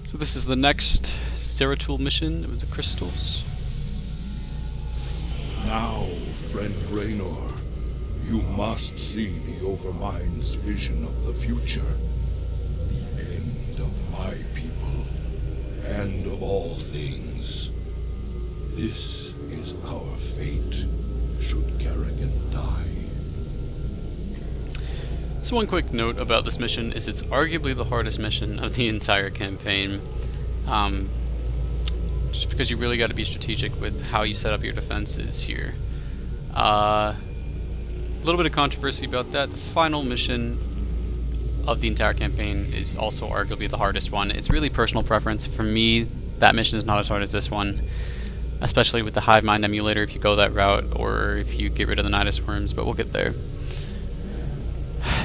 So this is the next Zeratul mission with the crystals. Now, friend Raynor, you must see the Overmind's vision of the future. The end of my people, and of all things. This is our fate, should Kerrigan die. So one quick note about this mission is it's arguably the hardest mission of the entire campaign. Just because you really got to be strategic with how you set up your defenses here. A little bit of controversy about that. The final mission of the entire campaign is also arguably the hardest one. It's really personal preference. For me, that mission is not as hard as this one, especially with the Hive Mind emulator if you go that route, or if you get rid of the Nydus worms, but we'll get there.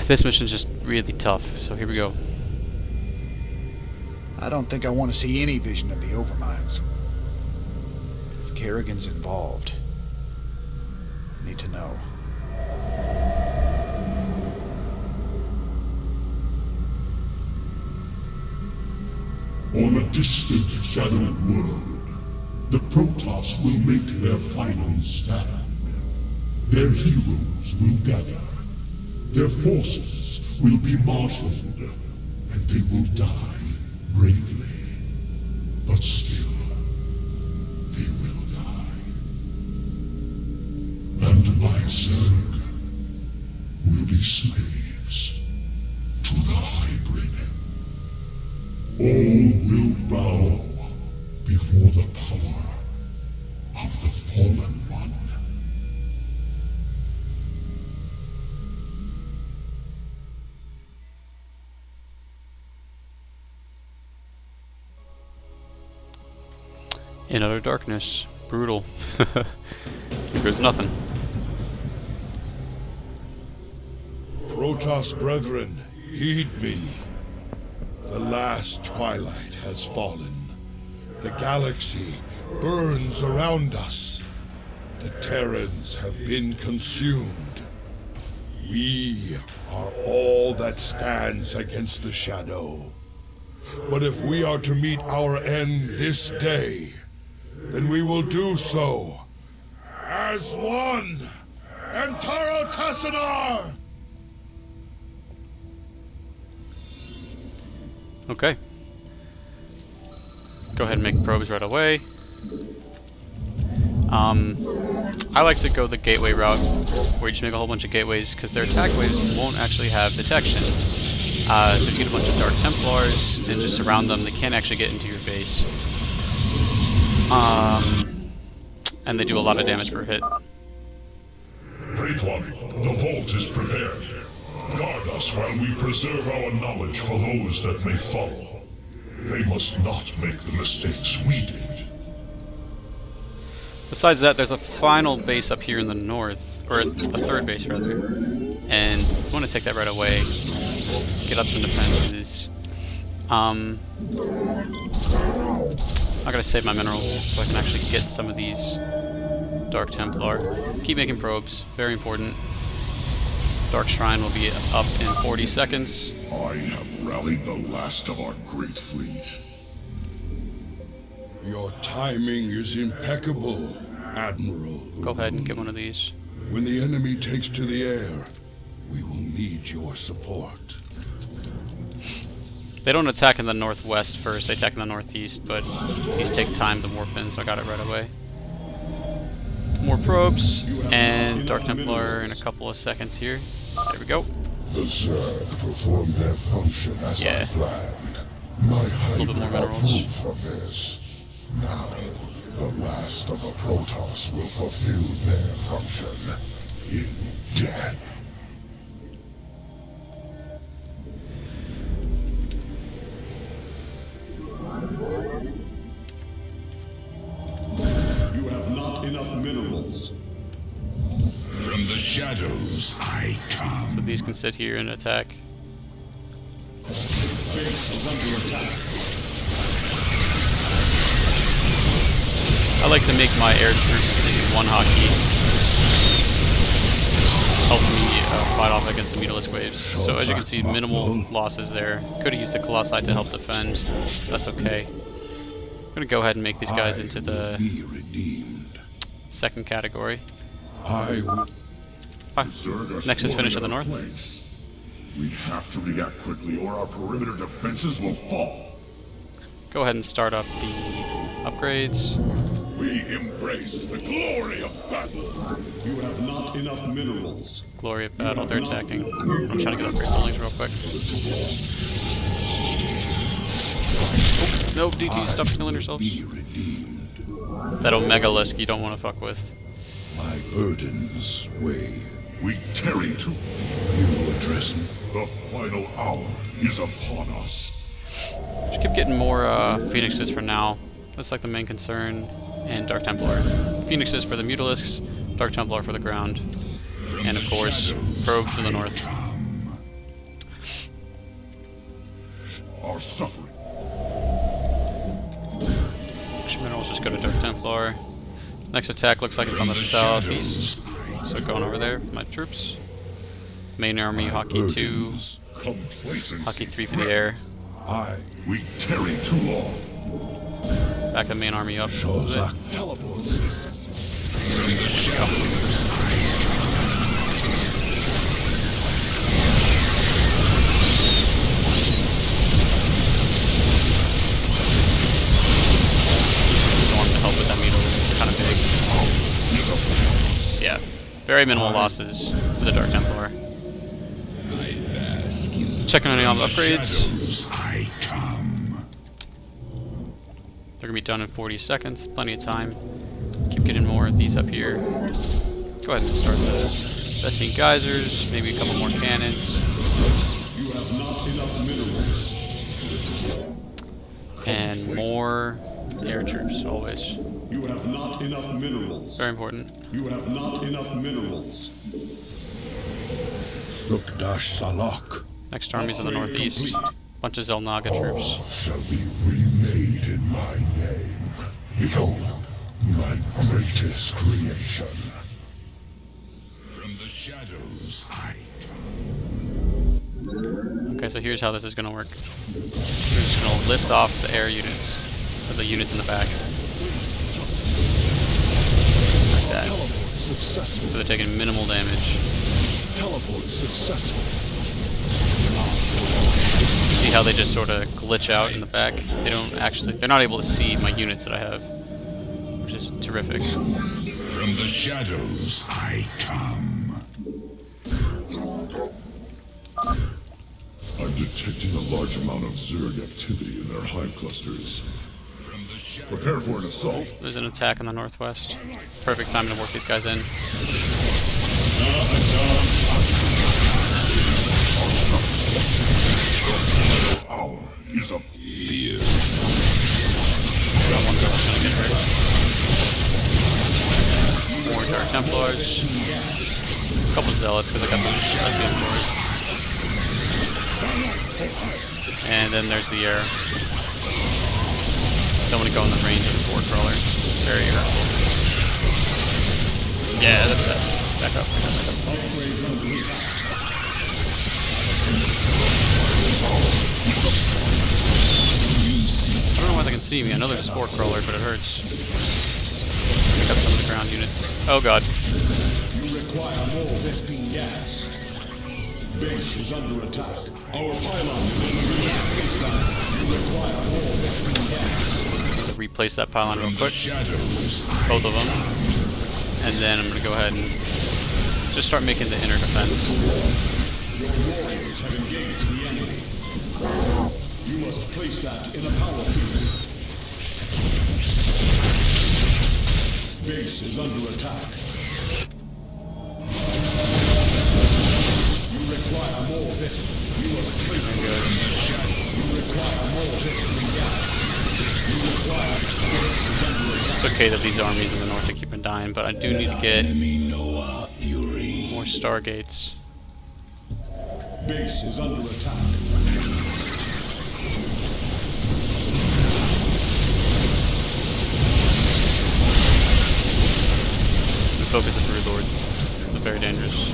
This mission's just really tough, so here we go. I don't think I want to see any vision of the Overminds. If Kerrigan's involved, I need to know. On a distant, shadowed world, the protoss will make their final stand. Their heroes will gather. Their forces will be marshaled, and they will die bravely. But still, they will die. And my zerg will be slaves to the hybrid. All will bow before the power of the Fallen One. In utter darkness. Brutal. There's nothing. Protoss brethren, heed me. The last twilight has fallen. The galaxy burns around us. The Terrans have been consumed. We are all that stands against the Shadow. But if we are to meet our end this day, then we will do so as one. Antaro Tassadar! Okay. Go ahead and make probes right away. I like to go the gateway route, where you just make a whole bunch of gateways, because their attack waves won't actually have detection. So if you get a bunch of Dark Templars and just surround them, they can't actually get into your base. And they do a lot of damage per hit. Great One, the vault is prepared. Guard us while we preserve our knowledge for those that may follow. They must not make the mistakes we did. Besides that, there's a final base up here in the north, or a third base rather, and you want to take that right away. Get up some defenses. I gotta save my minerals so I can actually get some of these Dark Templar. Keep making probes, very important. Dark Shrine will be up in 40 seconds. I have rallied the last of our great fleet. Your timing is impeccable, Admiral. Go ahead and get one of these. When the enemy takes to the air, we will need your support. They don't attack in the northwest first, they attack in the northeast, but these take time to warp in, so I got it right away. More probes, and Dark Templar in a couple of seconds here. There we go. The Zerg performed their function as I planned. My hybrid bit more are minerals. proof of this. Now, the last of the Protoss will fulfill their function in death. You have not enough minerals. From the shadows I come. So these can sit here and attack. Base is under attack. I like to make my air troops do one hotkey. helps me fight off against the Mutalisk waves. So as you can see, minimal losses there. Could have used the Colossi to help defend. That's okay. I'm gonna go ahead and make these guys into the be redeemed. second category. I will Nexus finish in the north. We have to react quickly or our perimeter defenses will fall. Go ahead and start up the upgrades. We embrace the glory of battle. You have not enough minerals. Glory of battle, they're attacking. I'm trying to get upgrade buildings real quick. Oh, no, DT, stop killing yourselves. be redeemed. That Omegalisk you don't want to fuck with. My burdens weigh. We tarry to. You address me. The final hour is upon us. Just keep getting more Phoenixes for now. That's like the main concern. And Dark Templar. Phoenixes for the Mutalisks, Dark Templar for the ground. And of course, Probe to the north. Our suffering. Action minerals just go to Dark Templar. Next attack looks like it's on the southeast. So going over there with my troops. Main army, Hockey 2. Complacency. Hockey 3 for the air. We tarry too long. Back the main army up. a little bit. Teleports. Storm to help with that needle. It's kind of big. Yeah. Very minimal losses for the Dark Templar. Checking on any of the upgrades. I come. They're gonna be done in 40 seconds. Plenty of time. Keep getting more of these up here. Go ahead and start the Vespine Geysers. Maybe a couple more cannons. You have not enough minerals. And more air troops, always. You have not enough minerals. Very important. You have not enough minerals. Sukdash Salak. Next army's in the northeast. Bunch of Zelnaga troops. Shall be remade in my name. Behold, my greatest creation. From the shadows I Okay, so here's how this is gonna work. We're just gonna lift off the air units, or the units in the back. Like that. successful. So they're taking minimal damage. Teleport successful. See how they just sort of glitch out in the back? They don't actually, they're not able to see my units that I have, which is terrific. From the shadows I come. I'm detecting a large amount of zerg activity in their hive clusters. Prepare for an assault. There's an attack in the northwest. Perfect time to work these guys in. Hour is up. Got one girl that's gonna get hurt. More Dark Templars. A couple Zealots because I got them lesbian board. And then there's the air. Don't want to go in the range of the Spore Crawler. Very hurtful. Yeah, that's bad. Back up. I don't know why they can see me. I know there's a Spore Crawler, but it hurts. Pick up some of the ground units. Oh god. You require more Vespine gas. Base is under attack. Our pylon is under attack. Baseline. You require more Vespine gas. Replace that pylon real quick. Shadows. Both of them. And then I'm going to go ahead and just start making the inner defense. Your warriors have engaged the enemy. You must place that in a power field. Base is under attack. You require more Vespine. You must place it. You require more Vespine gas. You require base is under attack. It's okay that these armies in the north are keeping dying, but I do need to get more Stargates. Base is under attack. The focus of Brood Lords. They're very dangerous.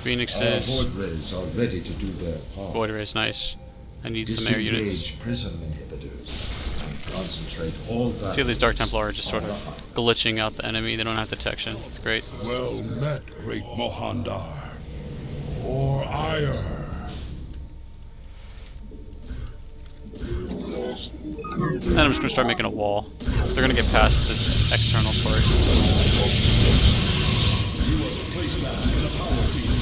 Phoenixes. Void rays are ready to do their part. Void Rays, nice. I need some air units. Disengage prism inhibitors and concentrate all that. See how these Dark Templar are just sort of glitching out the enemy. They don't have detection. It's great. Well met, great Mohandar. For ire. And I'm just going to start making a wall. They're going to get past this external part. You must place that in a power field.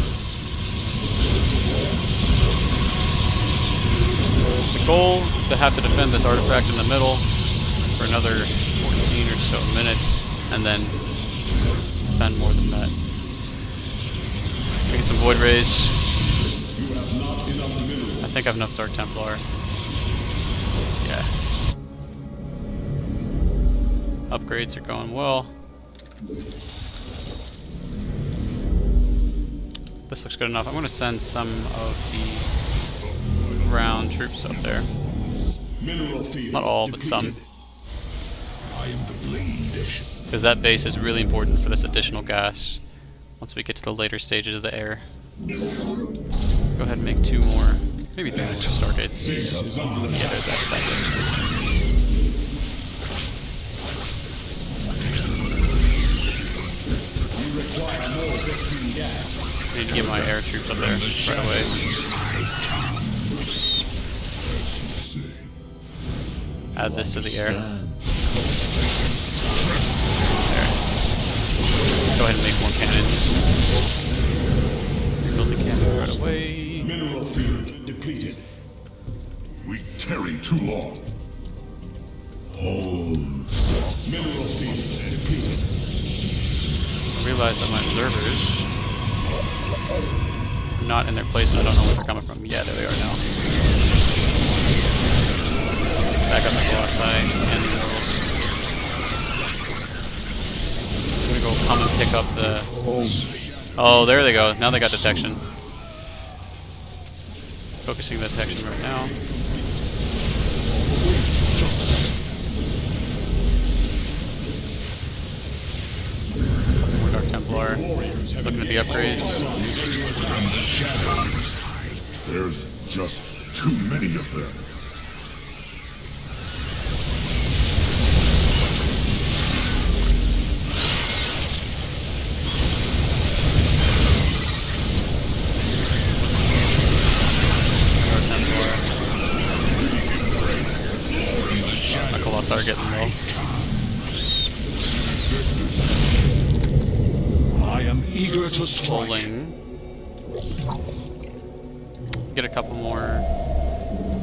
The goal is to have to defend this artifact in the middle for another 14 or so minutes, and then defend more than that. Get some Void Rays. You have not enough minerals. I think I have enough Dark Templar. Yeah. Upgrades are going well. This looks good enough. I'm going to send some of the ground troops up there. Mineral field Not all, but some. depleted. I am the blade. Because that base is really important for this additional gas once we get to the later stages of the air. Go ahead and make 2 more, maybe 3 more Stargates. Base is under Yeah, attack. there's that. You require more Vespene gas. I need to get my air troops up there right away. Add this to the air. Stand. There. Go ahead and make more cannons. Build the cannons right away. Mineral field depleted. We tarry too long. Mineral field depleted. I realize that my observers are not in their place and I don't know where they're coming from. Yeah, there they are now. Back up my Colossi and the Immortals. I'm gonna go come and pick up the... Oh, there they go. Now they got detection. Focusing the detection right now. More Dark Templar. Looking at the upgrades. There's just too many of them. Dark Templar. My Colossi are getting low. I am eager to strike. Pulling. Get a couple more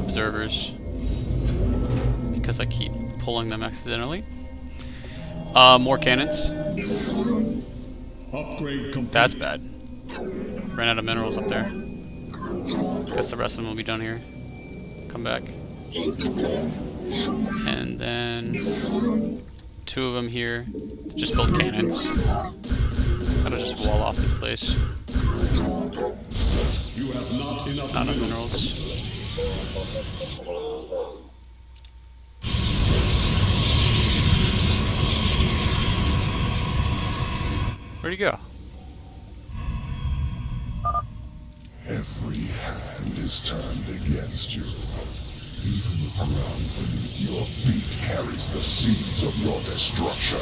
observers because I keep pulling them accidentally. More cannons. Upgrade complete. That's bad. Ran out of minerals up there. Guess the rest of them will be done here. Come back. And then 2 of them here. Just build cannons. Gotta just wall off this place. You have not enough Not enough minerals. minerals. Where'd he go? Every hand is turned against you. Even the ground beneath your feet carries the seeds of your destruction.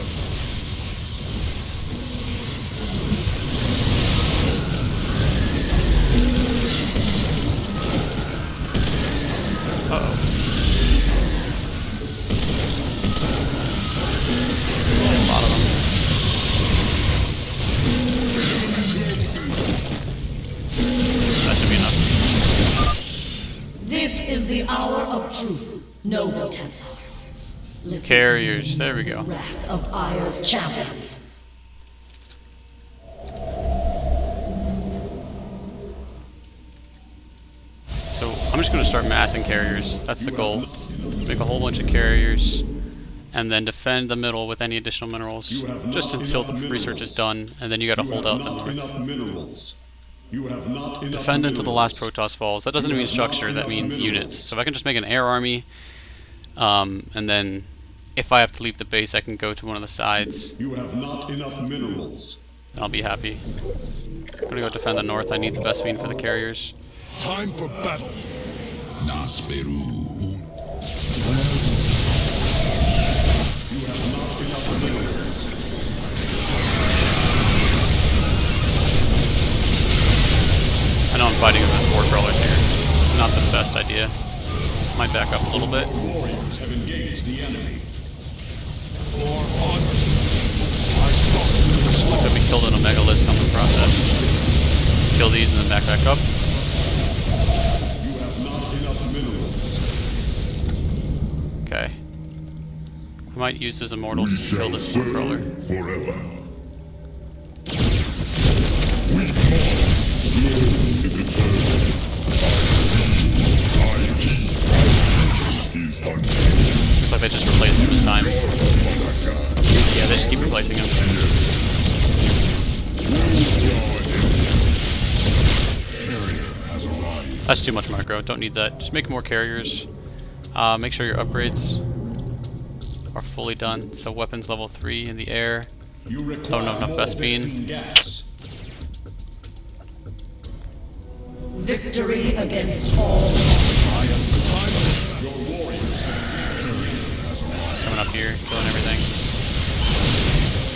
Uh-oh. A lot of them. That should be enough. This is the hour of truth, noble Templar. Lift the Carriers, there we go. wrath of Ire's champions. So I'm just going to start massing carriers. That's the goal. Make a whole bunch of carriers and then defend the middle with any additional minerals You have just not until the enough research is minerals. done, and then you got to You hold have out the not north. enough minerals. You have not enough Defend until the last minerals. protoss falls. That doesn't You mean have not structure, that enough means minerals. units. So if I can just make an air army, and then if I have to leave the base, I can go to one of the sides. You have not enough minerals. and I'll be happy. I'm gonna go defend the north. I need the best beam for the carriers. Time for battle. I know I'm fighting with the spore crawlers here. It's not the best idea. Might back up a little bit. Warriors have engaged the enemy. Looks like we killed an Omega-List on the process. Kill these and then back up. You have not enough minerals. Okay. I might use his immortals to kill this spore crawler. Forever. Looks like they just replaced him this time. Yeah, they just keep replacing him. That's too much micro. Don't need that. Just make more carriers. Make sure your upgrades are fully done. So weapons level 3 in the air. You Don't require know enough more Vespene. gas. Victory against all. Your warriors Coming up here, killing everything.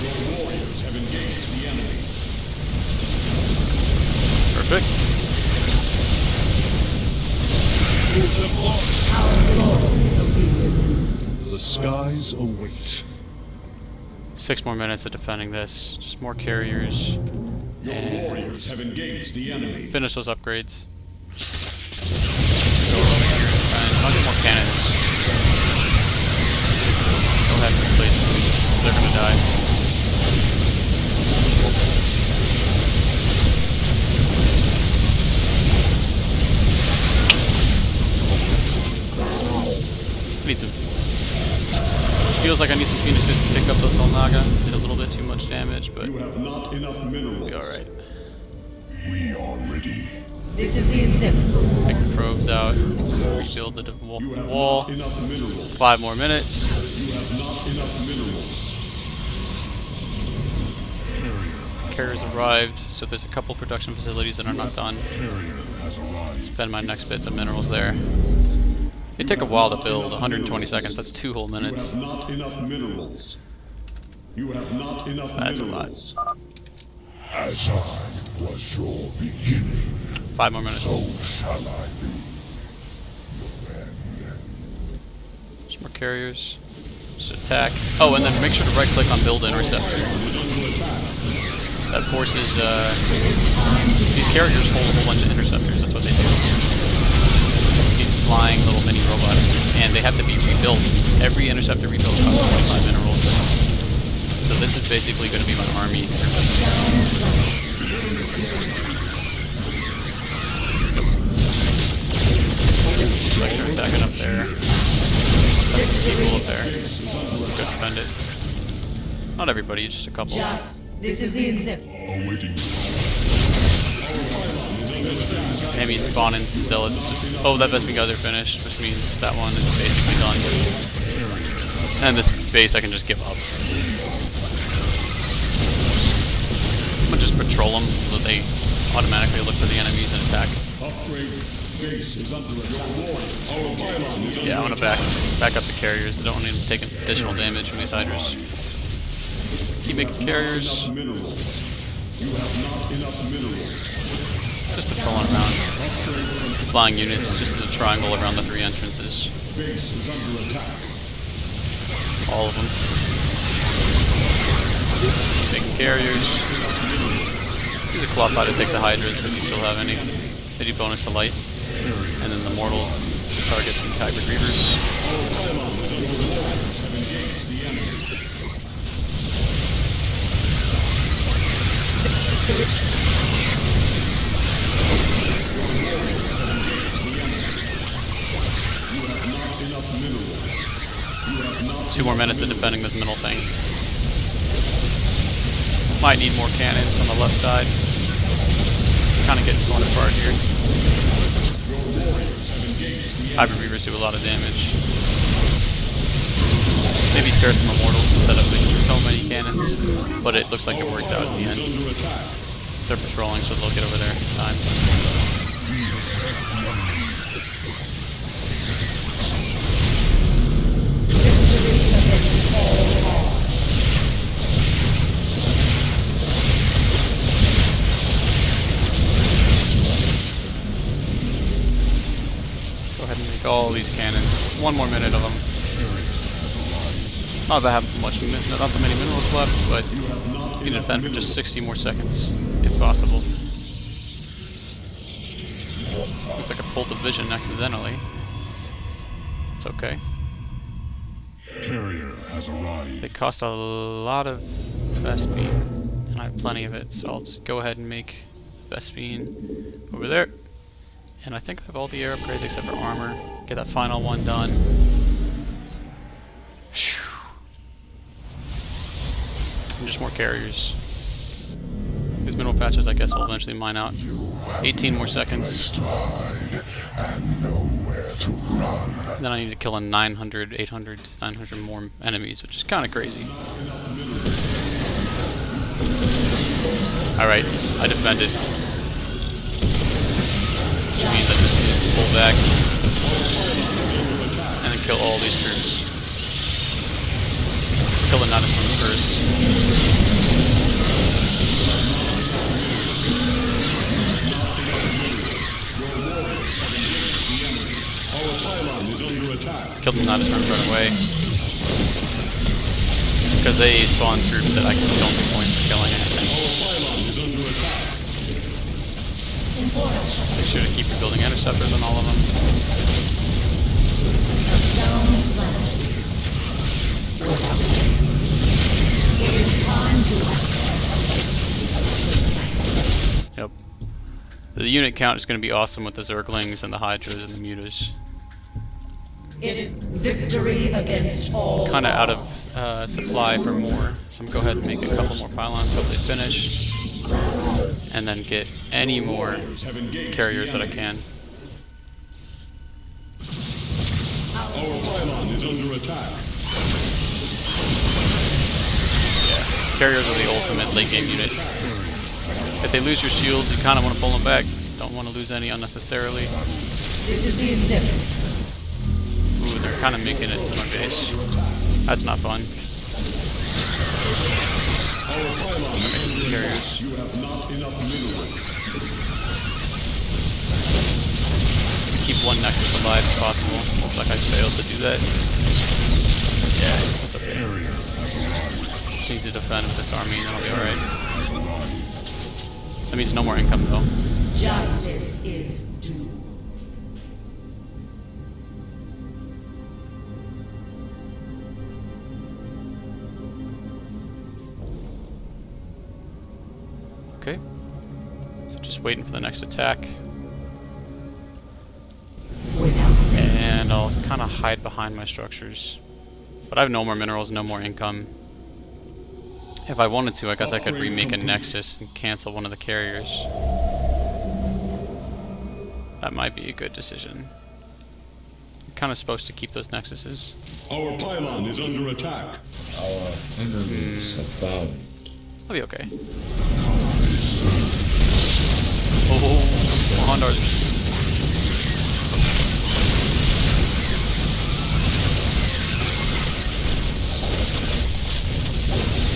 Your warriors have engaged the enemy. Perfect. The skies await. 6 more minutes of defending this. Just more carriers. Your And warriors have engaged the enemy. finish those upgrades. Go over here and I'll get more cannons. Go ahead and replace these. They're gonna die. Need some. Feels like I need some Phoenixes to pick up those Solnaga. Did a little bit too much damage, but You have not enough minerals. we'll be alright. We are ready. This is the exhibit. Pick the probes out. Rebuild the You have wall. not enough minerals. 5 more minutes. You have not enough minerals. Carriers arrived, so there's a couple production facilities that are not done. Spend my next bits of minerals there. It took a while to build, 120 seconds, that's 2 whole You minutes. have not enough minerals. You have not enough That's a lot. minerals. As I was your beginning, 5 more minutes. so shall I be. Just more carriers. Just attack. Oh, and then make sure to right click on build interceptor. That forces, these carriers hold a whole bunch of interceptors, that's what they do. These flying little mini robots, and they have to be rebuilt. Every interceptor rebuilt costs 25 minerals. So this is basically going to be my army. Looks like they're attacking up there. Send some people up there. Go defend it. Not everybody, just a couple. This is the exhibit. Awaiting. Maybe spawn in some zealots. Oh, that Vespene guys are finished, which means that one is basically done. And this base I can just give up. I'm gonna just patrol them so that they automatically look for the enemies and attack. Upgrade base is under attack. Our pylon is Yeah, I'm under gonna attack. back up the carriers. I don't want them to take additional damage from these hydras. Keep making carriers. Enough minerals. You have not enough minerals. Just patrolling around. Flying units just in a triangle around the 3 entrances. Base is under attack. All of them. Making carriers. Use a Colossi to take the Hydras if you still have any. They do bonus to light. And then the Mortals to target the Hybrid Reavers. Two more minutes of defending this middle thing. Might need more cannons on the left side. Kind of getting torn apart here. Hybrid Reavers do a lot of damage. Maybe spare some immortals instead of like so many cannons, but it looks like it worked out in the end. They're patrolling, so they'll get over there in time. Go ahead and make all these cannons. 1 more minute of them. Not that not that many minerals left, but you can defend for just 60 more seconds, if possible. Looks like I pulled a vision accidentally. It's okay. Carrier has arrived. They cost a lot of Vespene, and I have plenty of it, so I'll just go ahead and make Vespene over there. And I think I have all the air upgrades except for armor. Get that final one done. Phew. And just more carriers. These mineral patches, I guess, will eventually mine out. 18 more seconds. And nowhere to run. Then I need to kill 900, 800, 900 more enemies, which is kind of crazy. Alright, I defended. Which means I just need to pull back and then kill all these troops. Kill the Nydus one first. Kill the Nydus right away. Because they spawn troops that I don't get points for killing anything. Make sure to keep rebuilding interceptors on all of them. Yep. The unit count is going to be awesome with the Zerglings and the Hydras and the Mutas. It is victory against all. Kind of out of supply for more, so I'm going to go ahead and make a couple more pylons, hope they finish. And then get any more carriers that I can. Our pylon is under attack. Yeah, carriers are the ultimate late game unit. If they lose your shields, you kind of want to pull them back. Don't want to lose any unnecessarily. This is the exhibit. Ooh, they're kind of making it to my base. That's not fun. Carriers. You have not enough minerals. Keep one Nexus alive if possible. Looks like I failed to do that. Yeah, that's okay. Just need to defend with this army and I'll be alright. That means no more income though. Justice is due. Okay. So just waiting for the next attack. And I'll kind of hide behind my structures. But I have no more minerals, no more income. If I wanted to, I guess I could remake a Nexus and cancel one of the carriers. That might be a good decision. I'm kind of supposed to keep those Nexuses. Our pylon is under attack. Our enemies have bound. I'll be okay. Oh, Hondar's.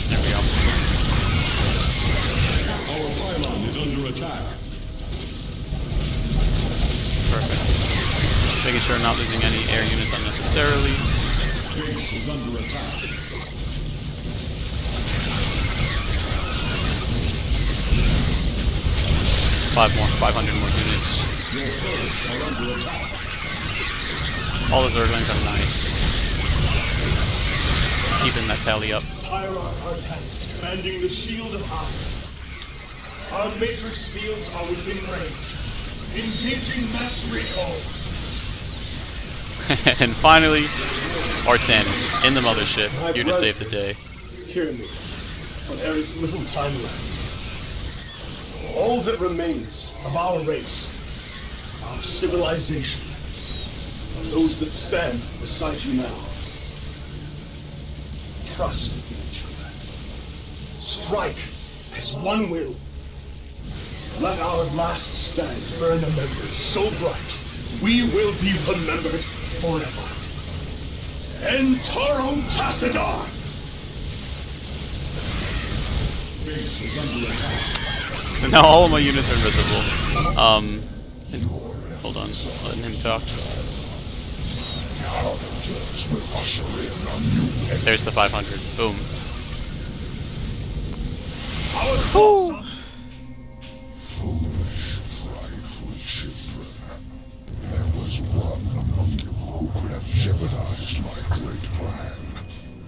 There we go. Our pylon is under attack. Perfect. Making sure I'm not losing any air units unnecessarily. Base is under attack. 500 more units. All the Zerglings are nice. Keeping that tally up. Hierarch Artanis commanding the Shield of Iron. Our matrix fields are within range. Engaging mass recall. And finally, Artanis in the mothership, My here to brother, save the day. Hear me, for there is little time left. All that remains of our race, our civilization, are those that stand beside you now. trust in each other. Strike as one will. Let our last stand burn a memory so bright, we will be remembered forever. Entaro Tassadar! Base is under attack. So now all of my units are invisible. Hold on, letting him talk. There's the 500. Boom. Our thoughts are Foolish, prideful children. There was one among you who could have jeopardized my great plan.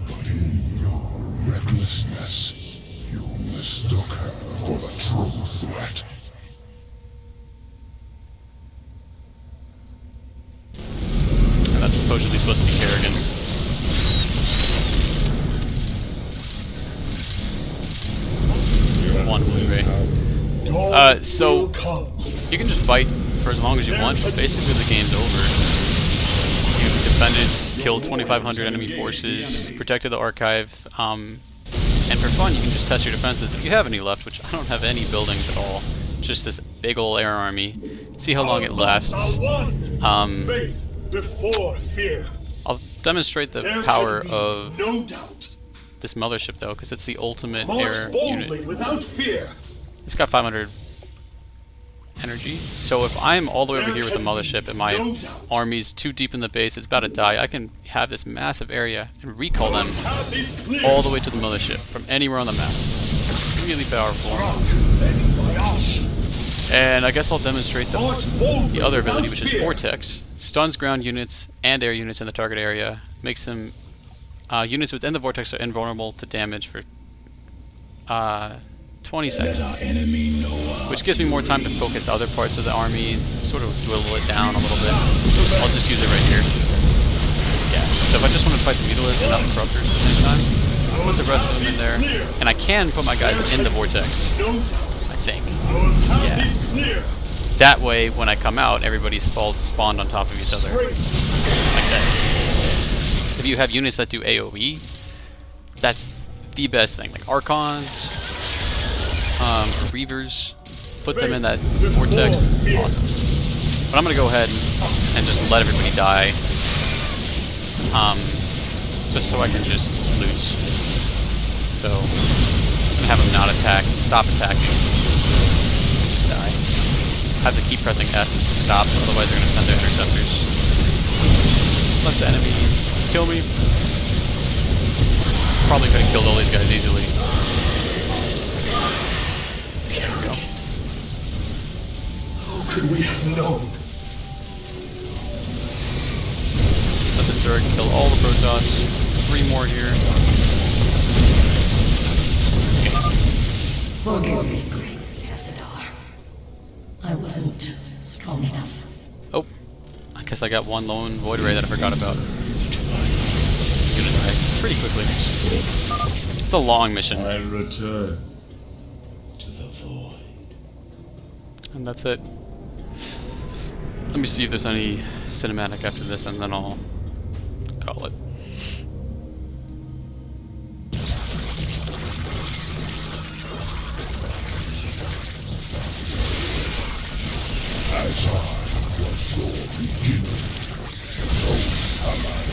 But in your recklessness, you mistook her for the true threat. And that's supposedly supposed to be Kerrigan. There's one Blu-ray. So you can just fight for as long as you want, but basically the game's over. You've defended, killed 2,500 enemy forces, protected the archive, and for fun you can just test your defenses if you have any left, which I don't have any buildings at all. Just this big ol' air army. See how long it lasts. faith before fear. I'll demonstrate the There power can be of no doubt. this mothership though, because it's the ultimate March air boldly unit. without fear. It's got 500 energy, so if I'm all the way over here with the mothership and my army's too deep in the base, it's about to die, I can have this massive area and recall them Path is clear. all the way to the mothership from anywhere on the map. Really powerful. And I guess I'll demonstrate the other ability, which is Vortex. Stuns ground units and air units in the target area. Makes them units within the vortex are invulnerable to damage for 20 seconds, which gives me more time to focus other parts of the armies, sort of dwindle it down a little bit. I'll just use it right here. Yeah, so if I just want to fight the Mutalisks and not the Corruptors at the same time, I'll put the rest of them in there, and I can put my guys in the vortex, I think. Yeah. That way, when I come out, everybody's spawned on top of each other, like this. If you have units that do AoE, that's the best thing, like Archons, Reavers, put them in that vortex, awesome. But I'm gonna go ahead and just let everybody die, just so I can just lose. So, I'm gonna have them not attack, stop attacking, just die. Have to keep pressing S to stop, otherwise they're gonna send their interceptors. Let the enemies kill me. Probably could have killed all these guys easily. There we go. How could we have known? Let the Zerg kill all the protoss. 3 more here. Forgive me, great Tassadar. I wasn't strong enough. Oh, I guess I got one lone Void Ray that I forgot about. He's gonna die pretty quickly. It's a long mission. I return to the void. And that's it. Let me see if there's any cinematic after this, and then I'll call it. As I was your beginning, so shall I.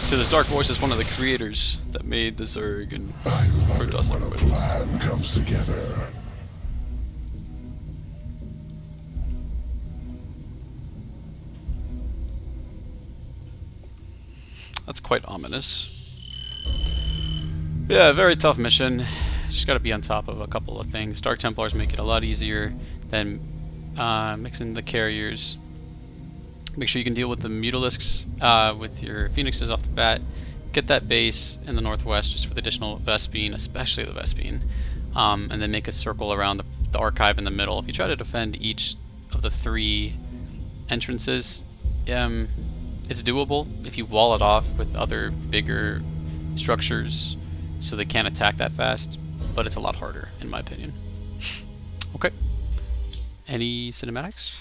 So this Dark Voice is one of the creators that made the Zerg and I love it protoss when a equipment. plan comes together. That's quite ominous. Yeah, very tough mission. Just gotta be on top of a couple of things. Dark Templars make it a lot easier than mixing the carriers. Make sure you can deal with the Mutalisks with your Phoenixes off the bat. Get that base in the northwest just with additional Vespene, especially the Vespene. And then make a circle around the archive in the middle. If you try to defend each of the 3 entrances, it's doable if you wall it off with other bigger structures so they can't attack that fast, but it's a lot harder in my opinion. Okay. Any cinematics?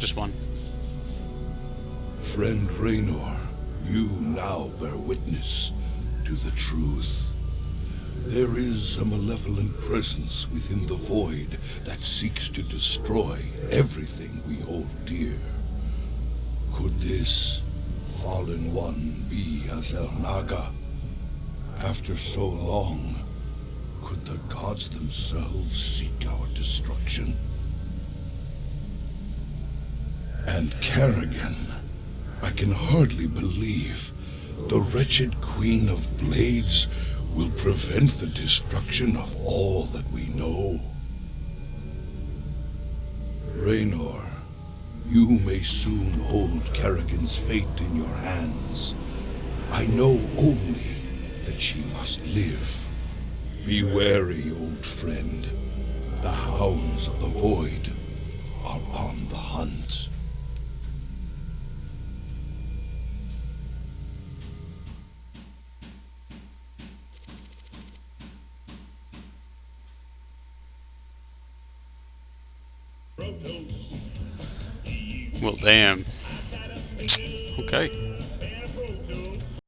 Just one. Friend Raynor, you now bear witness to the truth. There is a malevolent presence within the void that seeks to destroy everything we hold dear. Could this fallen one be Azel Naga? After so long, could the gods themselves seek our destruction? And Kerrigan, I can hardly believe the wretched Queen of Blades will prevent the destruction of all that we know. Raynor, you may soon hold Kerrigan's fate in your hands. I know only that she must live. Be wary, old friend. The hounds of the void are on the hunt. Well, damn. Okay.